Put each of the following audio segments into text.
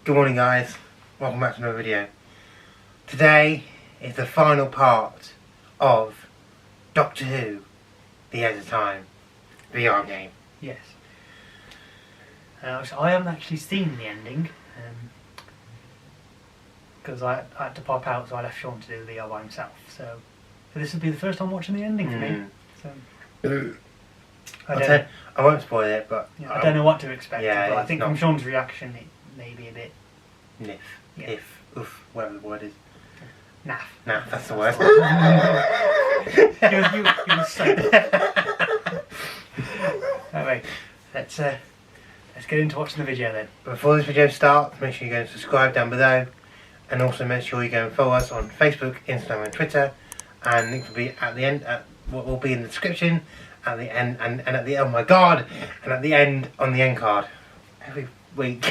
Good morning guys, welcome back to another video. Today is the final part of Doctor Who, The End of Time VR game. Yes. So I haven't actually seen the ending because I had to pop out, so I left Shaun to do the VR by himself. So this will be the first time watching the ending for me. So I won't spoil it, but yeah, I don't know what to expect. Yeah, but I think from Shaun's reaction, it may be a bit whatever the word is. Naff. Naff, that's the word. you were so. Anyway, let's get into watching the video then. Before this video starts, make sure you go and subscribe down below, and also make sure you go and follow us on Facebook, Instagram, and Twitter. And links will be at the end. What will be in the description, at the end, and at the oh my god, and at the end on the end card every week.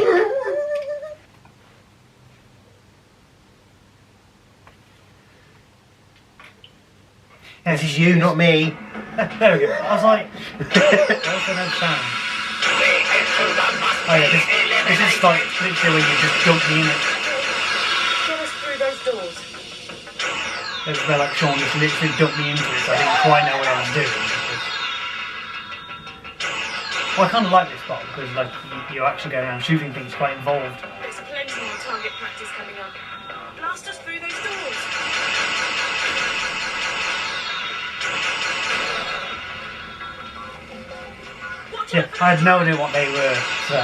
This is you, not me. There we go. I was like, also no sound. Oh yeah, this is like literally when you just dump me in it. Get us through those doors. It's where like Shaun just literally dumped me into it, so I didn't quite know what I was doing. Well, I kind of like this part because like you're actually going around shooting things, quite involved. There's plenty more target practice coming up. Blast us through those doors. Yeah, I had no idea what they were, so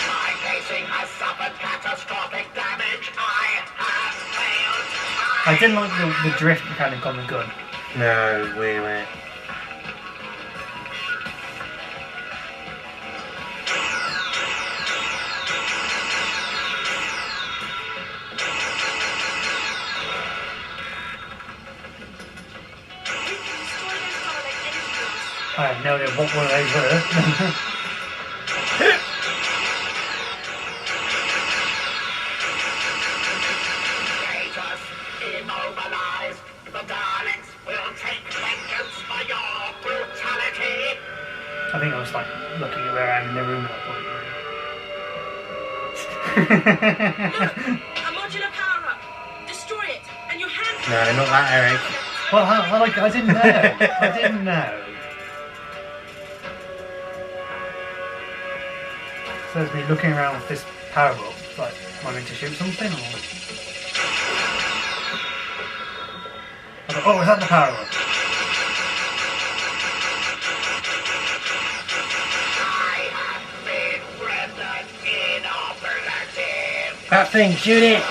My casing has suffered catastrophic damage. I have failed. I didn't like the drift mechanic on the gun. No, wait a minute. We can destroy those Dalek energy blasts. I had no idea what one of those were. Traitors, immobilized. The Daleks will take vengeance for your brutality. I think I was like looking around in the room at that point. A modular power-up. Destroy it, and your hands. No, not that, Eric. Well, I didn't know. I didn't know. So there's me looking around with this power up. Like, am I meant to shoot something? Or... I thought, oh, is that the power up? I have been rendered inoperative. That thing, shoot it!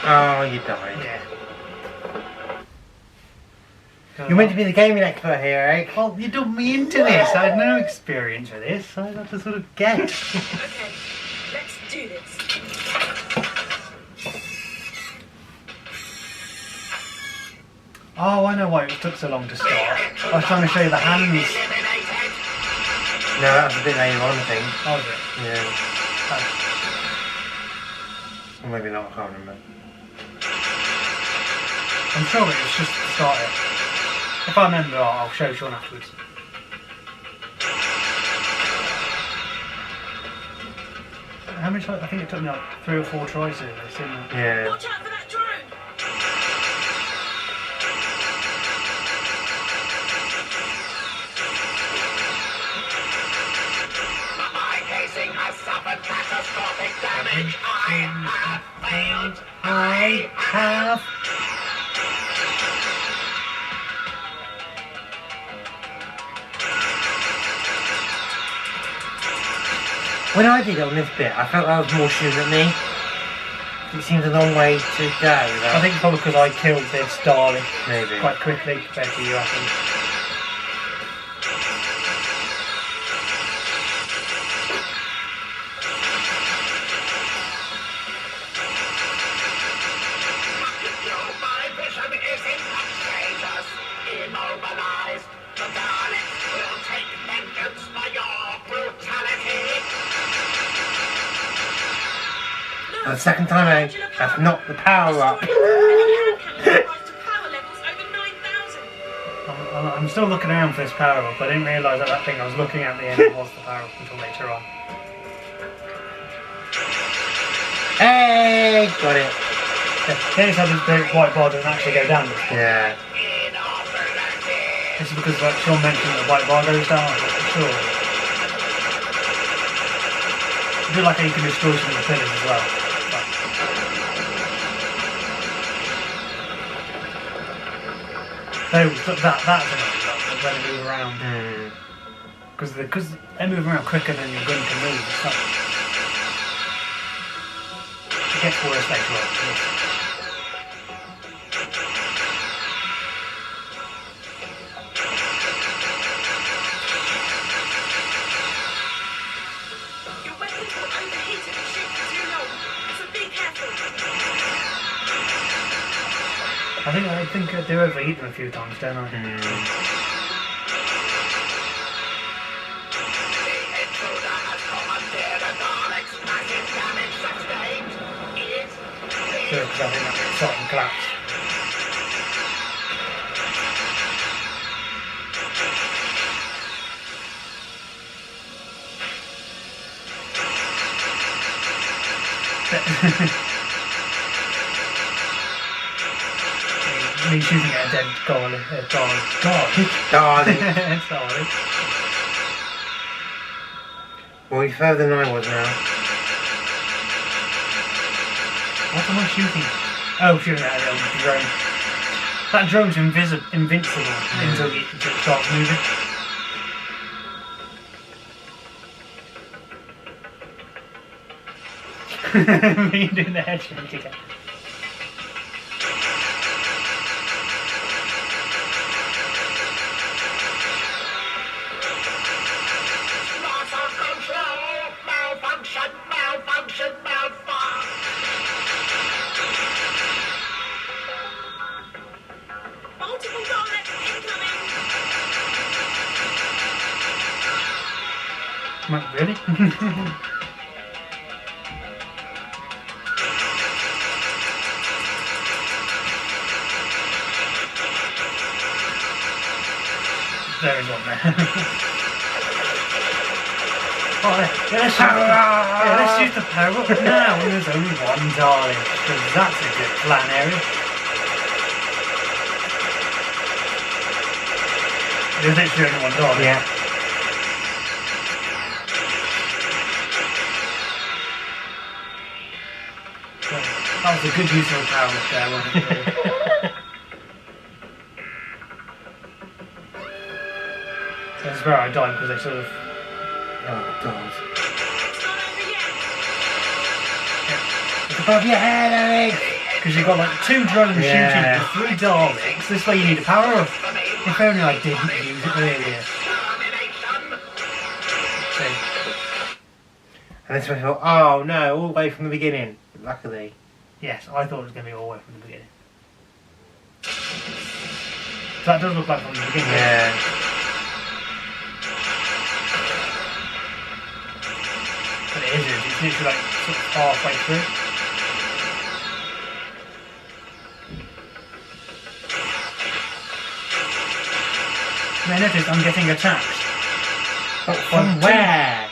Oh, you died. Yeah. You're meant to be the gaming expert here, Eric. Well, you dumped me into this. I had no experience with this. I had to sort of guess. Okay, let's do this. Oh, I know why it took so long to start. I was trying to show you the hands. Eliminated. No, that was a bit later on, I think. Oh, was it? Yeah. Oh. Or maybe not, I can't remember. I'm sure it was just to start it. If I remember, I'll show Shaun afterwards. How many tries? I think it took me like 3 or 4 tries to do this, didn't it? Yeah. Watch out for that drone. My casing has suffered catastrophic damage. I have failed. I have. When I did it on this bit, I felt that was more shooting at me. It seems a long way to go. Though. I think probably because I killed this Dalek Maybe. quite quickly compared to you, I think. My vision is in the traitors. Immobilized. The Daleks will take vengeance for your brutality. For the second time, Eric, that's not the power up. Destroy it, and your hand cannon will rise to power levels over 9,000. I'm I'm still looking around for this power up. I didn't realise that that thing I was looking at the end was the power up until later on. Hey, got it. Here's how the white bar doesn't actually go down. Yeah. This is because, like Shaun mentioned, the white bar goes down. I'm not sure. I do like how you can destroy some of the pillars as well. That's enough when they move around. Because they move around quicker than your gun can move. It's not, it gets worse later on. Your weapons will overheat if you shoot for too long, so be careful. I think I do overheat them a few times, don't I? Good, because I think that's shot and collapse. Me shooting at a dead darling. Darling. Well, you're further than I was now. What am I shooting? Oh, shooting at a drone. That drone's invincible until it starts moving. Me doing the headshot again. Multiple Daleks incoming. Really? There is one there. Let's use the power up now when there's only one darling, because that's a good plan area. There's literally only one darling. Yeah. That was a good use of power up there, wasn't it? That's where I died because they sort of... Oh, God. It's not over yet. It's above your head, Eric! Because you've got like 2 drones shooting at the 3 Daleks. This way you need a power up. If only I didn't use it earlier. See? And this one I thought, oh no, all the way from the beginning. Luckily. Yes, I thought it was going to be all the way from the beginning. So that does look like from the beginning. Yeah. But it isn't. It's literally like sort of halfway through. Now notice I'm getting attacked. From where?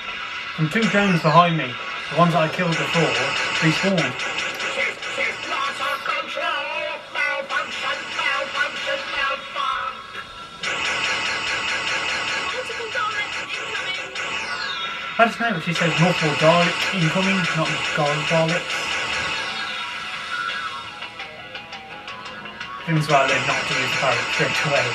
From 2 drones behind me. The ones that I killed before respawned. Multiple Daleks incoming. I just noticed she says multiple Daleks incoming, not Daleks. Things why I learned not to use the power straight away.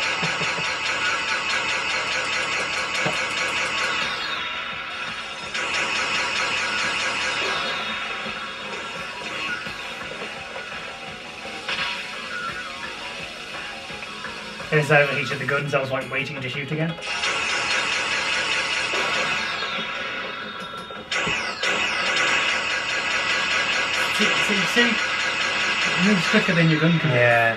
It's overheated the guns, I was like waiting to shoot again. See? It moves quicker than your gun can. Yeah.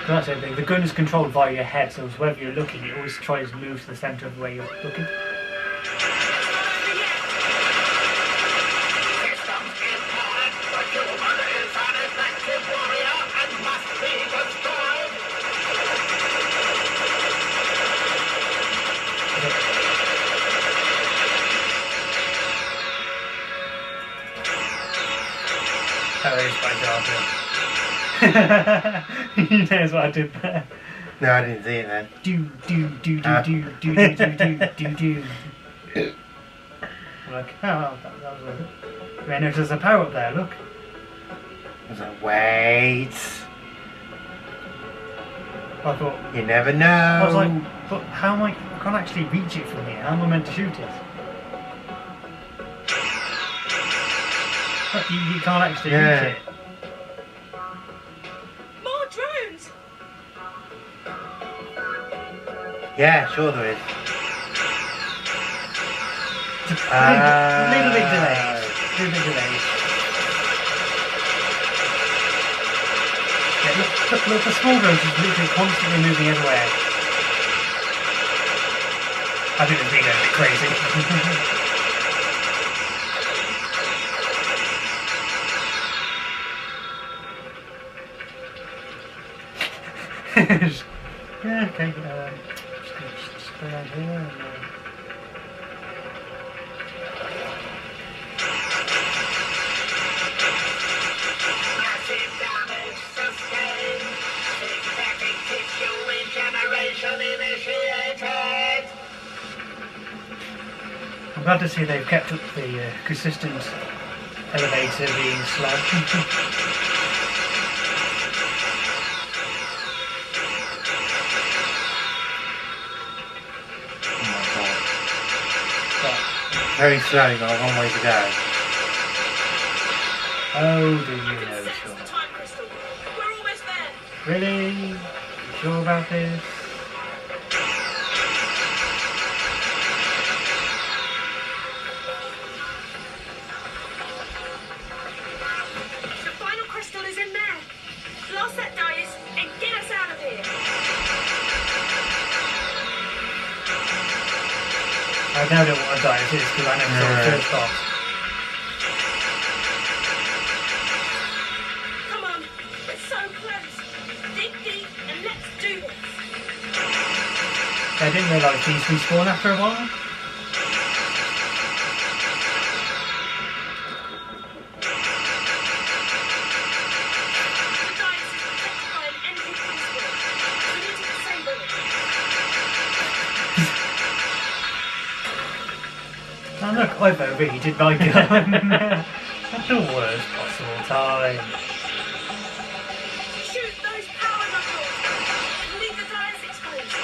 That's the thing. The gun is controlled via your head, so wherever you're looking, it always tries to move to the centre of where you're looking. Systems in time, the human is an effective one. there is by Jar Jar. He knows what I did there. No, I didn't see it then. Do. Look, oh, that was a bit. Yeah, no, there's a power up there, look. I was like, wait. I thought, You never know. I was like, but how am I can't actually reach it from here. How am I meant to shoot it? But you can't actually reach it. More drones! Yeah, sure there is. Little bit delayed. Little bit delayed. Yeah, look, the small drones is literally constantly moving everywhere. I think it's being a bit crazy. Yeah, okay. Just go around here and. Massive damage sustained. Synthetic tissue regeneration initiated. I'm glad to see they've kept up the consistent elevator being slow. Very slow, you've got a long way to go. Oh, do you I know, can sense Shaun? the time crystal. We're almost there. Really? You sure about this? The final crystal is in there. Blast that dice and get us out of here. I now don't want to die as is because I never saw the first box. Come on, we're so close. Dig deep and let's do this. I didn't realise these respawn after a while. The dice is protected by an empty crystal. We need to disable it. Oh look, I've overheated my gun. At the worst possible time. Shoot those power knuckles and leave the dice exposed.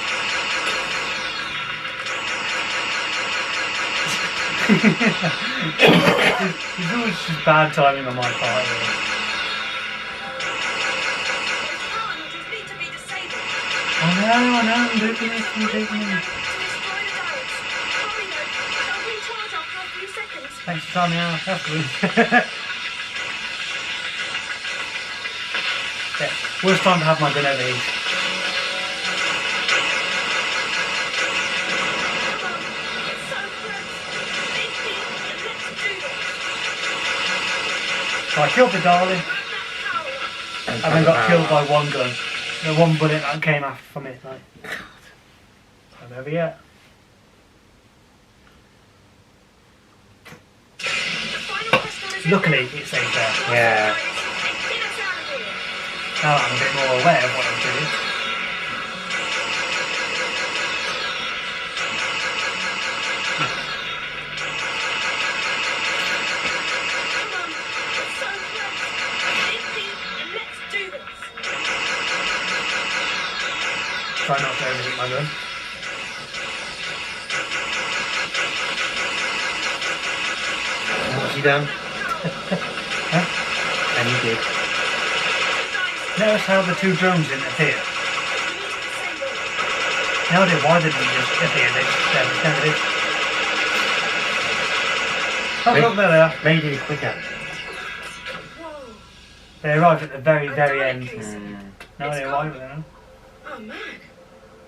It's always just bad timing on my part. Those power nodules need to be disabled. Oh no, I'm doing this, I'm doing Now, this. to destroy the dice. Hurry though, they'll recharge after a few seconds. Thanks for telling me out afterwards. Yeah, worst time to have my gun overheat. Come on, it's so close. Dig deep and let's do this. So I killed the darling, Burn that power up. and then got killed by one gun. The one bullet that came after from it. Like, I'm over yet. The final crystal is in Luckily, there. it stays there. Yeah. Blast the dice and get us out of here. Now that I'm a bit more aware of what I'm doing. Come on, it's so close. Dig deep and let's do this. Try not to overheat my gun. What's he done? Huh? And he did. Notice how the two drones didn't appear. We need to disable it. No idea why they didn't just appear, they just never did. Oh look, there they are. Made it quicker. Whoa. They arrived at the very, A very diet end. case. No idea why, but they are. Oh man,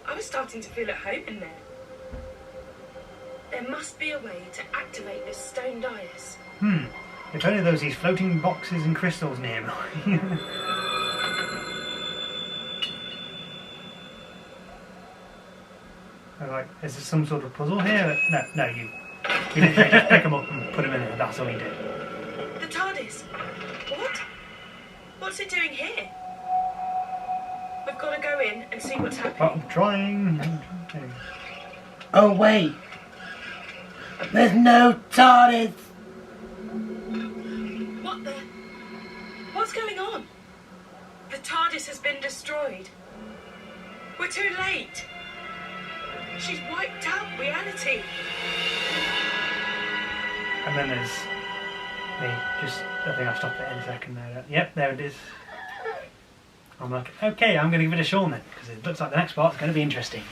I was starting to feel at home in there. There must be a way to activate this stone dais. If only there was these floating boxes and crystals nearby. I was like, is there some sort of puzzle here? No, you literally just pick them up and put them in there. That's all you do. The TARDIS. What? What's it doing here? We've got to go in and see what's Oh, happening. I'm trying. Oh wait! There's no TARDIS! What the? What's going on? The TARDIS has been destroyed. We're too late. She's wiped out reality. And then there's me. I think I'll stop it in a second now. Yep, there it is. I'm like, okay, I'm going to give it a Shaun then, because it looks like the next part's going to be interesting.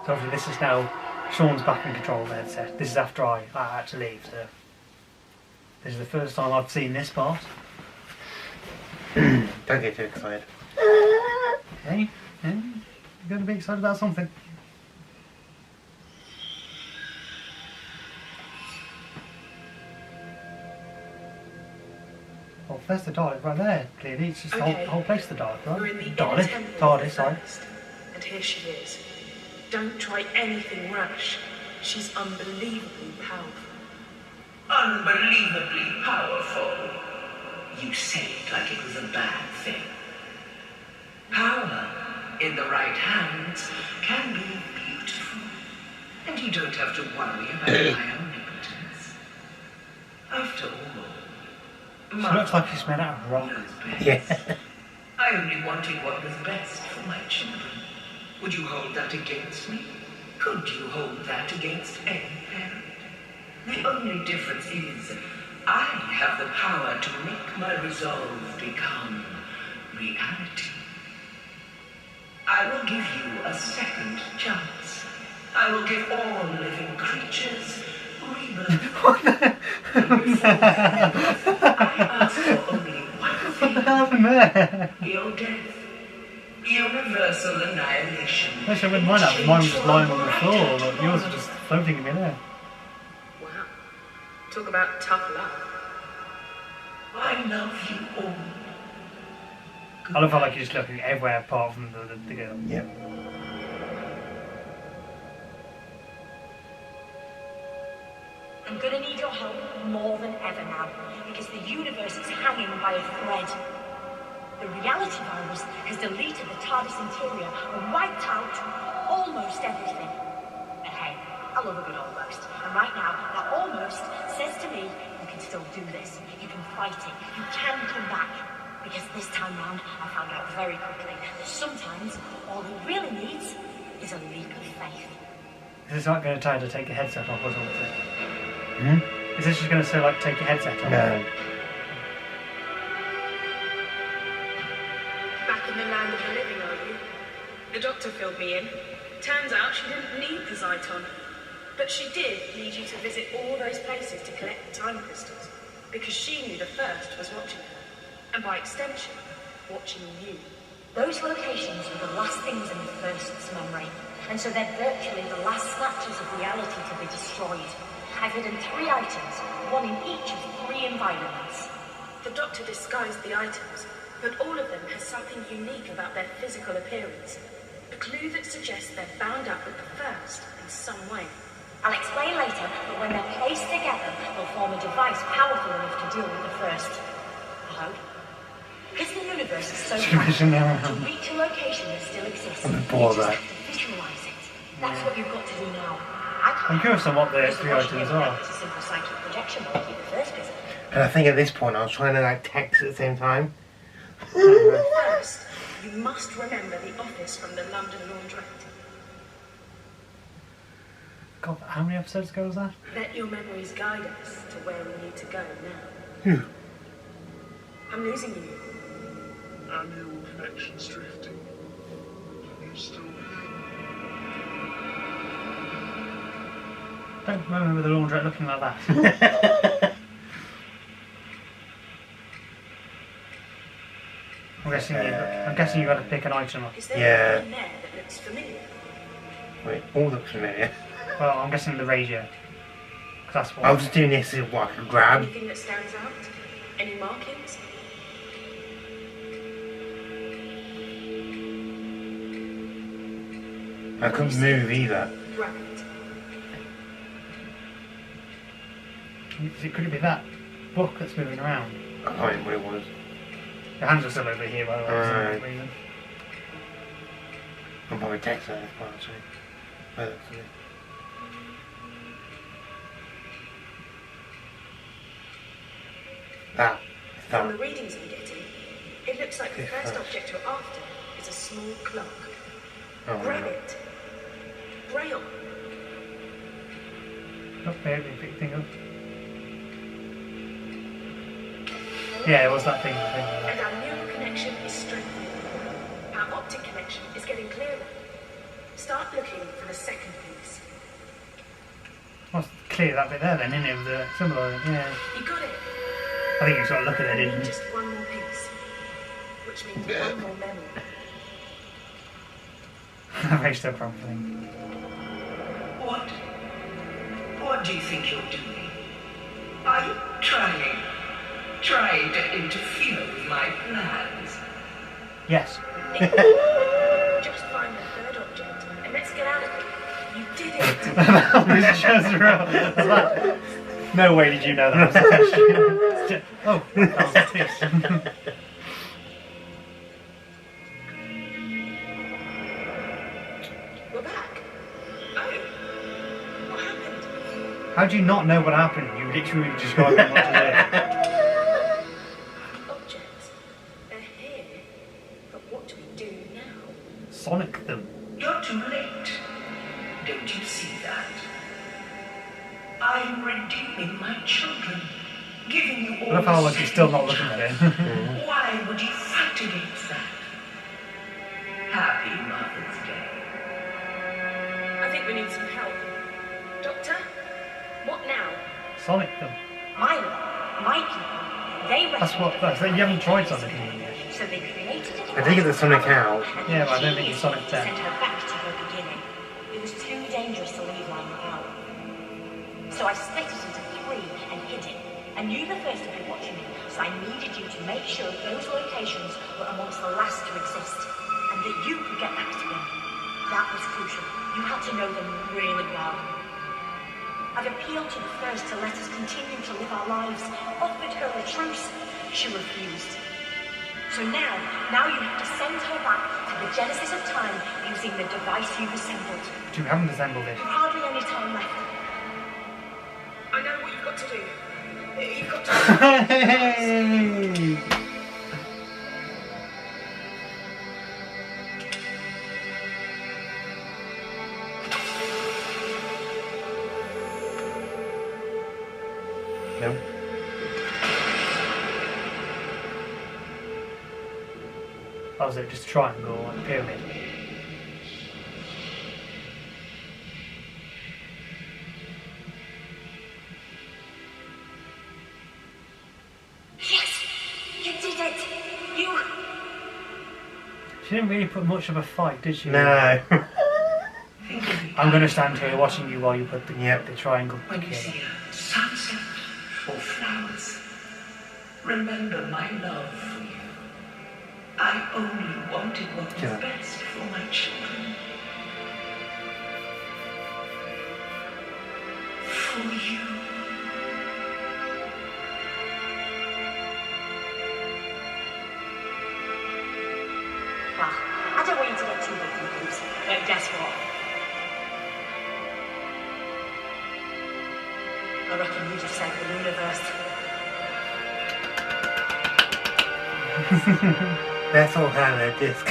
So obviously this is now Shaun's back in control of the headset. This is after I had to leave, so this is the first time I've seen this part. Don't get too excited. Hey, you're going to be excited about something. Well, there's the Dalek right there. Clearly, it's just the whole place the Dalek, We're in right? the Dalek, inner temple TARDIS, sorry. first. And here she is. Don't try anything rash. She's unbelievably powerful. Unbelievably powerful. You say it like it was a bad thing. Power in the right hands can be beautiful. And you don't have to worry about my omnipotence. After all, She looks like she's made out of rock. knows best. Yeah. I only wanted what was best for my children. Would you hold that against me? Could you hold that against any parent? The only difference is, I have the power to make my resolve become reality. I will give you a second chance. I will give all living creatures rebirth. And before I ask for only one thing. What happened there? Your death. Universal annihilation. Actually, I wouldn't mind that. Mine was just lying on the floor, but yours are just floating in midair. Wow. Talk about tough love. I love you all. I love how like you're just looking everywhere apart from the girl. Yep. I'm gonna need your help more than ever now, because the universe is hanging by a thread. The reality virus has deleted the TARDIS interior and wiped out almost everything. But hey, I love a good almost. And right now, that almost says to me, you can still do this. You can fight it. You can come back. Because this time round, I found out very quickly that sometimes all he really needs is a leap of faith. Is this not going to try to take your headset off or something? Hmm? Is this just going to say like take your headset off? No. Back in the land of the living, are you? The doctor filled me in. Turns out she didn't need the Zyton. But she did need you to visit all those places to collect the time crystals. Because she knew the first was watching her. And by extension, watching you. Those locations were the last things in the first's memory, and so they're virtually the last snatches of reality to be destroyed. I've hidden 3 items, one in each of 3 environments. The doctor disguised the items, but all of them has something unique about their physical appearance. A clue that suggests they're bound up with the first in some way. I'll explain later, but when they're placed together, they'll form a device powerful enough to deal with the first. I hope. Because the universe is so vast, to reach a location that still exists, I'm you bored, just right? have to visualize it. That's what you've got to do now. I'm curious on what the 3 items are. It's a simple psychic projection molecule the first visit. And I think at this point I was trying to like text at the same time. First, you must remember the office from the London laundrette. God, how many episodes ago was that? Let your memories guide us to where we need to go now. I'm losing you. Annual connections drifting. Are you still here? Don't remember the laundrette looking like that. I'm guessing you got to pick an item up. Is there Yeah. anything there that looks familiar? Wait, all looks familiar. Well, I'm guessing the radio. 'Cause that's what. I was just doing this to see what I could grab. Anything that stands out? Any markings? I couldn't move either. Right. Could it be that book that's moving around? I can't remember what it was. The hands are still over here, by the way, for some reason. I'm probably text that as well, actually. Oh, that's it. That. From the readings I'm getting, it looks like the first object you're after is a small clock. Oh, Grab no. it. Braille. Oh, there, pick the thing up. Yeah, it was that thing. And our neural connection is strengthening. Our optic connection is getting clearer. Start looking for the second piece. Well, clear that bit there then, isn't it? With the symbol on it, yeah. You got it. I think you sort of look at it, We didn't need you? just one more piece, which means one more memory. Very still thing. What do you think you're doing? Are you trying to interfere with my plans? Yes. Just find the third object and let's get out of here. You did it. This shows real. No way did you know that was the question. Oh, that was a tip. We're back. Oh, what happened? How do you not know what happened? You literally just got what to do. Objects. They're here. But what do we do now? Sonic them. You're too late. Don't you see that? I'm redeeming my children, giving you all I love how the like he's still not second looking at chance. it. Why would you fight against that? Happy Mother's Day. I think we need some help. Doctor? What now? Sonic them. My people, they That's you haven't tried Sonic them yet. So they created a I think it's the Sonic out. Yeah, but I don't think it's Sonic to 10. send her back to her beginning. It was too dangerous to leave lying about. So I split it into 3 and hid it. I knew the first would be watching me, so I needed you to make sure those locations were amongst the last to exist, and that you could get back to them. That was crucial. You had to know them really well. I've appealed to the first to let us continue to live our lives, offered her a truce. She refused. So now you have to send her back to the genesis of time using the device you've assembled. You haven't assembled it. Hardly any time left. I know what you've got to do. You've got to... Hey! No. Oh, was it just a triangle, like a pyramid? Yes! You did it! You... She didn't really put much of a fight, did she? No. I'm going to stand here watching you while you put the, Yep. the triangle When you see together. a sunset or flowers, remember my love for you. I only wanted what was Yeah. best for my children. For you. Well, I don't want you to get too big for boots, but guess what? I reckon you just saved the universe. That's all had a disc.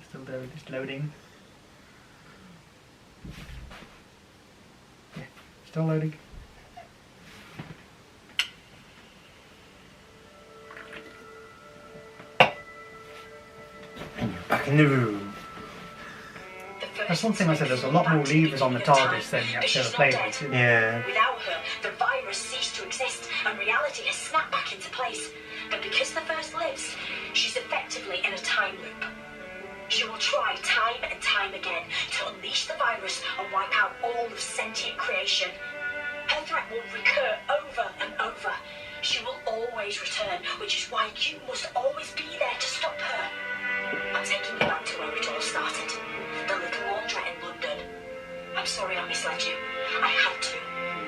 Still there, just loading. Yeah, still loading. And you're back in the room. That's one thing I said, there's a lot more levers on the TARDIS than you actually ever played with, isn't there? Yeah. Without her, the virus ceased to exist and reality has snapped back into place. But because the first lives, she's effectively in a time loop. She will try time and time again to unleash the virus and wipe out all of sentient creation. Her threat will recur over and over. She will always return, which is why you must always be there to stop her. I'm taking you back to where it all started. The little laundrette in London. I'm sorry I misled you. I had to.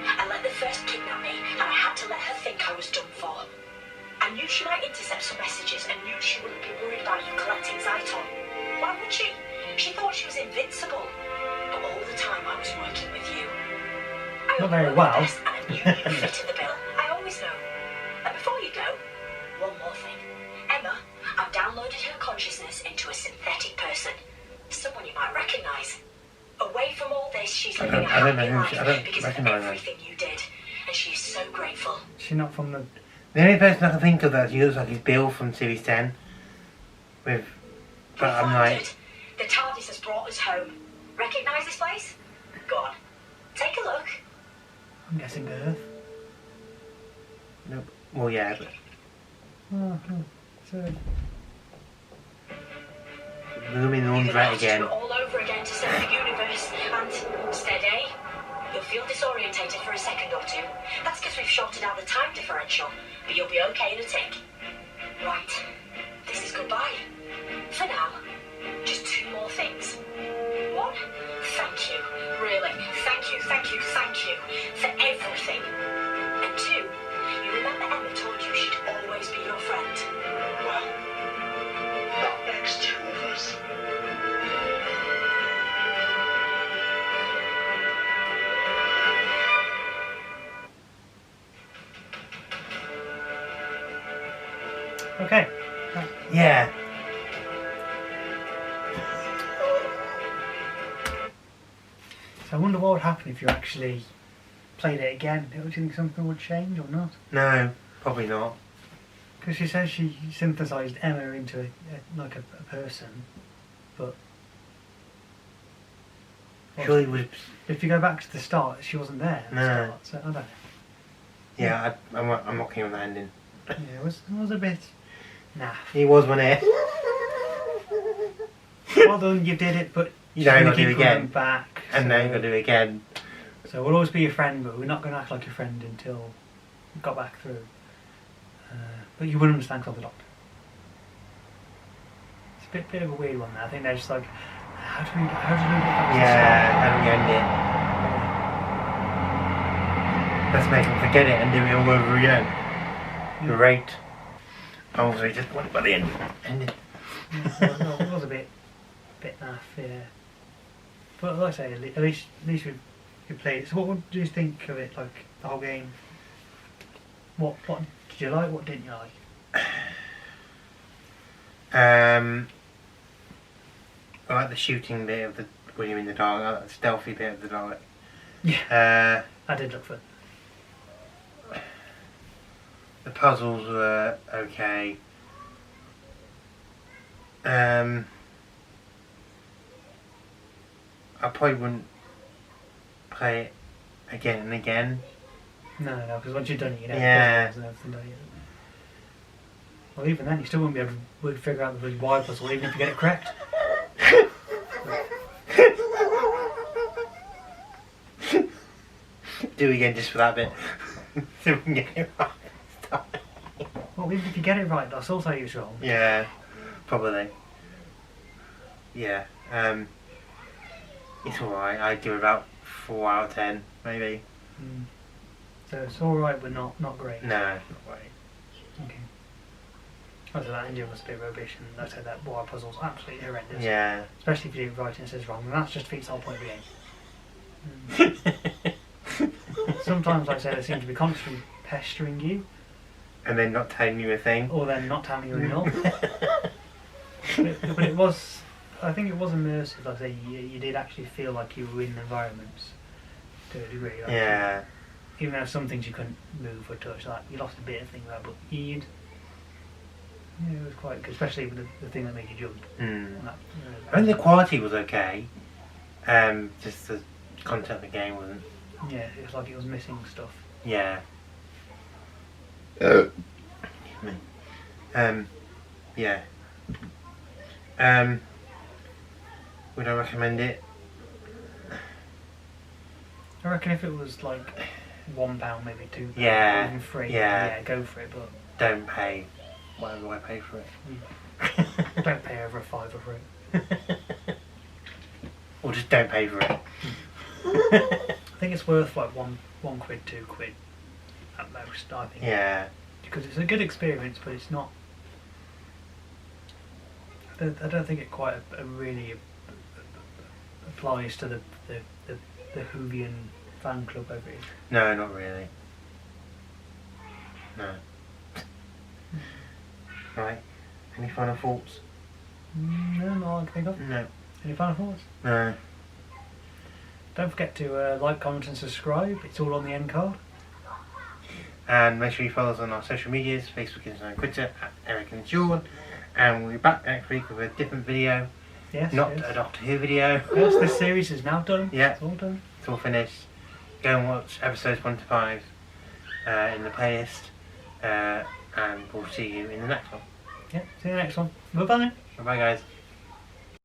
I let the first kidnap me, and I had to let her think I was done for. I knew she might intercept some messages and knew she wouldn't be worried about you collecting Zyton. Why would she? She thought she was invincible. But all the time I was working with you. I Not very knew well. this, and I knew you fitted the bill. I always know. And before you go, one more thing. Emma, I've downloaded her consciousness into a synthetic person. Someone you might recognise. Away from all this, she's living a I don't know happy who life she, I don't because of recognise her. everything you did. And she's so grateful. She's not from the. The only person I can think of that looks like is Bill from Series 10. But I'm like, it. The TARDIS has brought us home. Recognise this place? Go on. Take a look. I'm guessing Earth. nope. Well, yeah, but Oh, so we're in the You're gonna laundrette have to do again. it all over again to save the universe. And steady. You'll feel disorientated for a second or two. That's because we've shorted out the time differential. But you'll be okay in a tick. Right. This is goodbye. For now. Just two more things. One, thank you. Really. Thank you, thank you, thank you. For everything. And two, you remember Emma told you she'd always be your friend. Well, that makes two of us. okay. Right. Yeah. So I wonder what would happen if you actually played it again. Do you think something would change or not? No, probably not. Because she says she synthesised Emma into a person, but Surely it was. if you go back to the start, she wasn't there. At the No. start, so I don't know. Yeah, I'm not keen on that ending. Yeah, it was a bit naff. He was one here. Well done, you did it, but You she's know gonna you've got to do keep it again. coming back. And now you've got to do it again. So we'll always be your friend, but we're not going to act like your friend until we got back through. But you wouldn't understand because of the Doctor. It's a bit of a weird one there. I think they're just like, how do we get back to Yeah, how do we end it? Let's make him forget it and do it all over again. Great. Oh, so he just went by the end. Ended. It was a bit naff, yeah. But like I say, at least you played it. So what do you think of it, like, the whole game? What did you like, what didn't you like? I like the shooting bit of the when you're in the dark. I like the stealthy bit of the dark. Yeah. I did look for it. The puzzles were okay. I probably wouldn't play it again and again. No, because once you've done it, you know Yeah. puzzles and everything, don't you? Well, even then, you still wouldn't be able to figure out the bloody why puzzle, even if you get it correct. Do it again just for that bit. See if we can get it right. Well, even if you get it right, they'll still say it's wrong. Yeah, probably. Yeah, it's alright. I'd give it about 4 out of 10, maybe. So it's alright, but not great. No, not great. Okay. Oh, so that ending was a bit rubbish, and like I said, that wire puzzle's absolutely horrendous. Yeah. Especially if you do it right and it says wrong, and that just defeats the whole point of the game. Sometimes, like I said, they seem to be constantly pestering you, And then not telling you a thing. or then not telling you enough. But it was, I think it was immersive. Like I say, you did actually feel like you were in environments to a degree. Like, Yeah. even though some things you couldn't move or touch, like you lost a bit of things there, but it was quite good, especially with the thing that made you jump. Mm. And that, I think the quality was okay. Just the content of the game wasn't. yeah, it was like it was missing stuff. Yeah. Me. Yeah. Would I recommend it? I reckon if it was like £1, maybe £2, Yeah, or even free, yeah. yeah, go for it. But Don't pay whatever I pay for it. don't pay over a £5 for it. Or just don't pay for it. I think it's worth like £1, £2 at most, I think. Yeah. Because it's a good experience, but it's not. I don't think it quite really applies to the Whovian fan club over here. No, not really. No. Right. Any final thoughts? No, not I can think of. No. Any final thoughts? No. Don't forget to like, comment and subscribe. It's all on the end card. And make sure you follow us on our social medias, Facebook, Instagram, and Twitter at Eric&Shaun. And we'll be back next week with a different video. Yes. Not yes. a Doctor Who video. Yes, this series is now done. Yeah. It's all done. It's all finished. Go and watch episodes 1 to 5 in the playlist. And we'll see you in the next one. Yeah, see you in the next one. Bye bye. Bye bye guys.